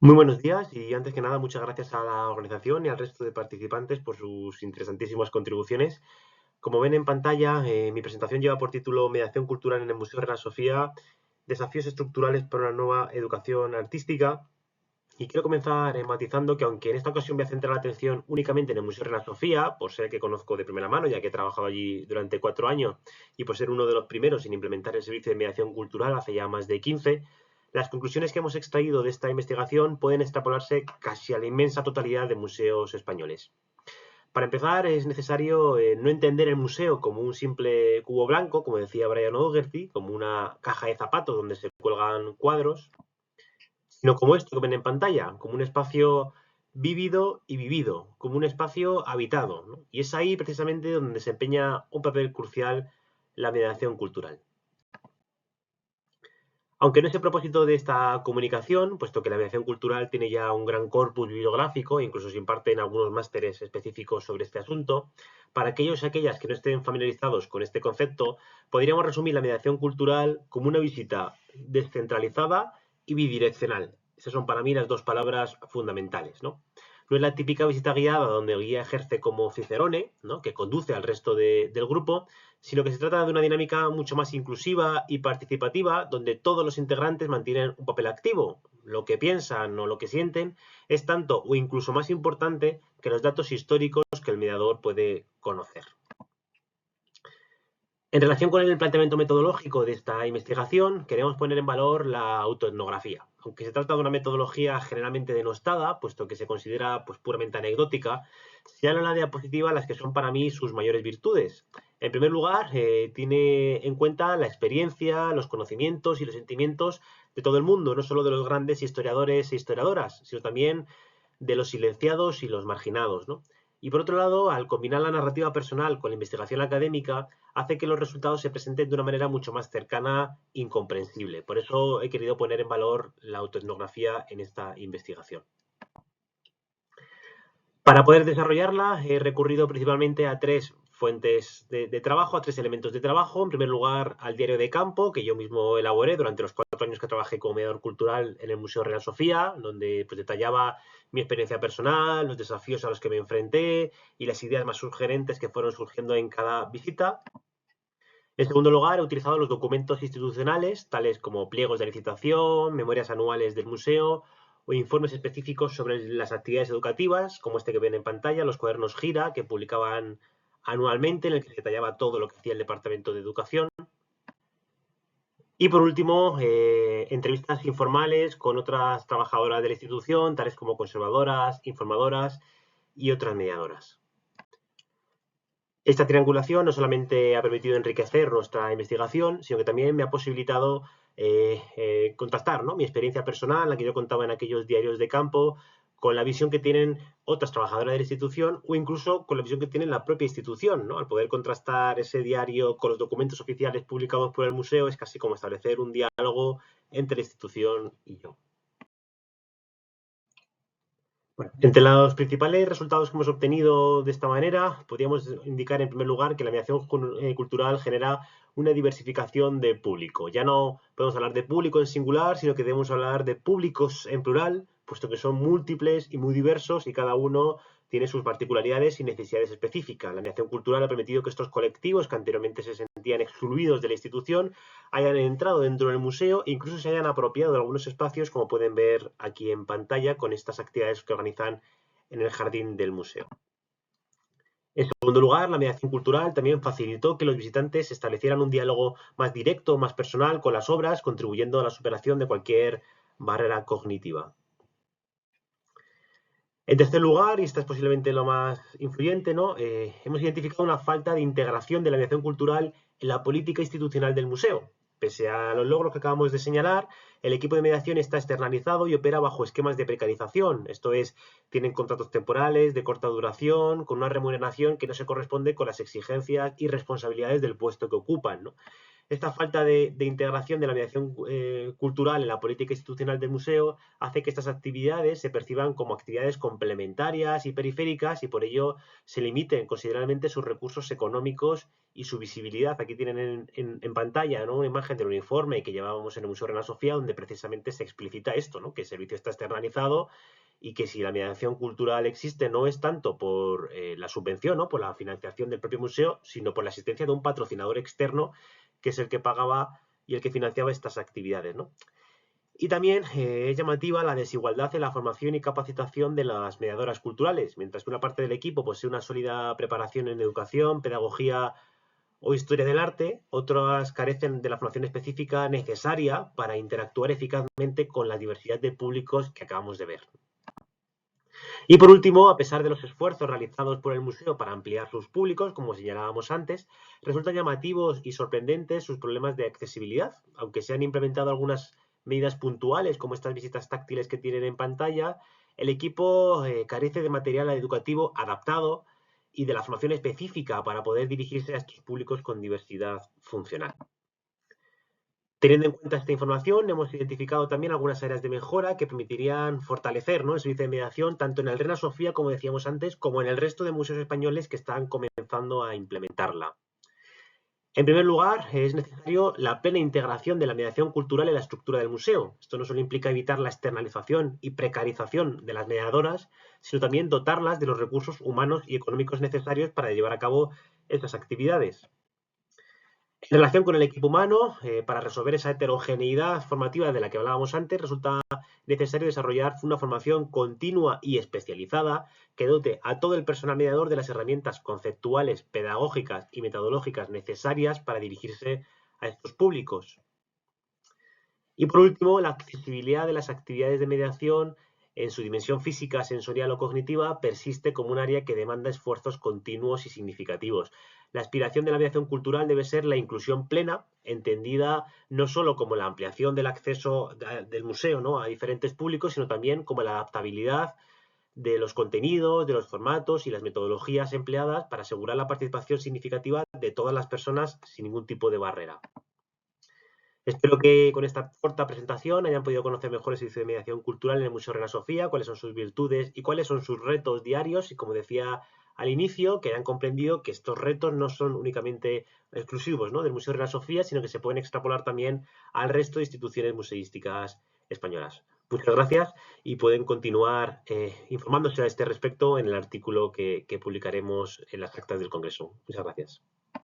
Muy buenos días y antes que nada muchas gracias a la organización y al resto de participantes por sus interesantísimas contribuciones. Como ven en pantalla, mi presentación lleva por título Mediación cultural en el Museo Reina Sofía, desafíos estructurales para una nueva educación artística. Y quiero comenzar matizando que aunque en esta ocasión voy a centrar la atención únicamente en el Museo Reina Sofía, por ser que conozco de primera mano, ya que he trabajado allí durante 4 años y por ser uno de los primeros en implementar el servicio de mediación cultural hace ya más de 15, las conclusiones que hemos extraído de esta investigación pueden extrapolarse casi a la inmensa totalidad de museos españoles. Para empezar, es necesario no entender el museo como un simple cubo blanco, como decía Brian O'Doherty, como una caja de zapatos donde se cuelgan cuadros, sino como esto que ven en pantalla, como un espacio vívido y vivido, como un espacio habitado, ¿no? Y es ahí precisamente donde desempeña un papel crucial la mediación cultural. Aunque no es el propósito de esta comunicación, puesto que la mediación cultural tiene ya un gran corpus bibliográfico, incluso se imparten algunos másteres específicos sobre este asunto, para aquellos y aquellas que no estén familiarizados con este concepto, podríamos resumir la mediación cultural como una visita descentralizada y bidireccional. Esas son para mí las dos palabras fundamentales, ¿no? No es la típica visita guiada donde el guía ejerce como cicerone, ¿no?, que conduce al resto del grupo, sino que se trata de una dinámica mucho más inclusiva y participativa, donde todos los integrantes mantienen un papel activo. Lo que piensan o lo que sienten es tanto o incluso más importante que los datos históricos que el mediador puede conocer. En relación con el planteamiento metodológico de esta investigación, queremos poner en valor la autoetnografía. Aunque se trata de una metodología generalmente denostada, puesto que se considera pues, puramente anecdótica, señalo en la diapositiva las que son para mí sus mayores virtudes. En primer lugar, tiene en cuenta la experiencia, los conocimientos y los sentimientos de todo el mundo, no solo de los grandes historiadores e historiadoras, sino también de los silenciados y los marginados, ¿no? Y por otro lado, al combinar la narrativa personal con la investigación académica, hace que los resultados se presenten de una manera mucho más cercana e incomprensible. Por eso he querido poner en valor la autoetnografía en esta investigación. Para poder desarrollarla he recurrido principalmente a tres fuentes de trabajo, a tres elementos de trabajo. En primer lugar, al diario de campo, que yo mismo elaboré durante los 4 años que trabajé como mediador cultural en el Museo Real Sofía, donde pues, detallaba mi experiencia personal, los desafíos a los que me enfrenté y las ideas más sugerentes que fueron surgiendo en cada visita. En segundo lugar, he utilizado los documentos institucionales, tales como pliegos de licitación, memorias anuales del museo o informes específicos sobre las actividades educativas, como este que ven en pantalla, los cuadernos Gira, que publicaban anualmente, en el que se detallaba todo lo que hacía el Departamento de Educación. Y por último, entrevistas informales con otras trabajadoras de la institución, tales como conservadoras, informadoras y otras mediadoras. Esta triangulación no solamente ha permitido enriquecer nuestra investigación, sino que también me ha posibilitado contrastar, ¿no?, mi experiencia personal, la que yo contaba en aquellos diarios de campo, con la visión que tienen otras trabajadoras de la institución o incluso con la visión que tiene la propia institución, ¿no? Al poder contrastar ese diario con los documentos oficiales publicados por el museo es casi como establecer un diálogo entre la institución y yo. Bueno, entre los principales resultados que hemos obtenido de esta manera, podríamos indicar en primer lugar que la mediación cultural genera una diversificación de público. Ya no podemos hablar de público en singular, sino que debemos hablar de públicos en plural, puesto que son múltiples y muy diversos y cada uno tiene sus particularidades y necesidades específicas. La mediación cultural ha permitido que estos colectivos que anteriormente se sentían excluidos de la institución hayan entrado dentro del museo e incluso se hayan apropiado de algunos espacios, como pueden ver aquí en pantalla, con estas actividades que organizan en el jardín del museo. En segundo lugar, la mediación cultural también facilitó que los visitantes establecieran un diálogo más directo, más personal con las obras, contribuyendo a la superación de cualquier barrera cognitiva. En tercer lugar, y esta es posiblemente lo más influyente, ¿no?, hemos identificado una falta de integración de la mediación cultural en la política institucional del museo. Pese a los logros que acabamos de señalar, el equipo de mediación está externalizado y opera bajo esquemas de precarización. Esto es, tienen contratos temporales de corta duración, con una remuneración que no se corresponde con las exigencias y responsabilidades del puesto que ocupan, ¿no? Esta falta de integración de la mediación cultural en la política institucional del museo hace que estas actividades se perciban como actividades complementarias y periféricas y por ello se limiten considerablemente sus recursos económicos y su visibilidad. Aquí tienen en pantalla, ¿no?, una imagen del uniforme que llevábamos en el Museo Reina Sofía, donde precisamente se explicita esto, ¿no?, que el servicio está externalizado y que si la mediación cultural existe no es tanto por la subvención, ¿no?, por la financiación del propio museo, sino por la existencia de un patrocinador externo que es el que pagaba y el que financiaba estas actividades, ¿no? Y también es llamativa la desigualdad en la formación y capacitación de las mediadoras culturales. Mientras que una parte del equipo posee una sólida preparación en educación, pedagogía o historia del arte, otras carecen de la formación específica necesaria para interactuar eficazmente con la diversidad de públicos que acabamos de ver. Y por último, a pesar de los esfuerzos realizados por el museo para ampliar sus públicos, como señalábamos antes, resultan llamativos y sorprendentes sus problemas de accesibilidad. Aunque se han implementado algunas medidas puntuales, como estas visitas táctiles que tienen en pantalla, el equipo carece de material educativo adaptado y de la formación específica para poder dirigirse a estos públicos con diversidad funcional. Teniendo en cuenta esta información, hemos identificado también algunas áreas de mejora que permitirían fortalecer, ¿no?, el servicio de mediación tanto en el Reina Sofía, como decíamos antes, como en el resto de museos españoles que están comenzando a implementarla. En primer lugar, es necesario la plena integración de la mediación cultural en la estructura del museo. Esto no solo implica evitar la externalización y precarización de las mediadoras, sino también dotarlas de los recursos humanos y económicos necesarios para llevar a cabo estas actividades. En relación con el equipo humano, para resolver esa heterogeneidad formativa de la que hablábamos antes, resulta necesario desarrollar una formación continua y especializada que dote a todo el personal mediador de las herramientas conceptuales, pedagógicas y metodológicas necesarias para dirigirse a estos públicos. Y por último, la accesibilidad de las actividades de mediación en su dimensión física, sensorial o cognitiva persiste como un área que demanda esfuerzos continuos y significativos. La aspiración de la mediación cultural debe ser la inclusión plena, entendida no solo como la ampliación del acceso del museo, ¿no?, a diferentes públicos, sino también como la adaptabilidad de los contenidos, de los formatos y las metodologías empleadas para asegurar la participación significativa de todas las personas sin ningún tipo de barrera. Espero que con esta corta presentación hayan podido conocer mejor el servicio de mediación cultural en el Museo Reina Sofía, cuáles son sus virtudes y cuáles son sus retos diarios y, como decía al inicio, que hayan comprendido que estos retos no son únicamente exclusivos, ¿no?, del Museo Reina Sofía, sino que se pueden extrapolar también al resto de instituciones museísticas españolas. Muchas gracias y pueden continuar informándose a este respecto en el artículo que publicaremos en las actas del Congreso. Muchas gracias.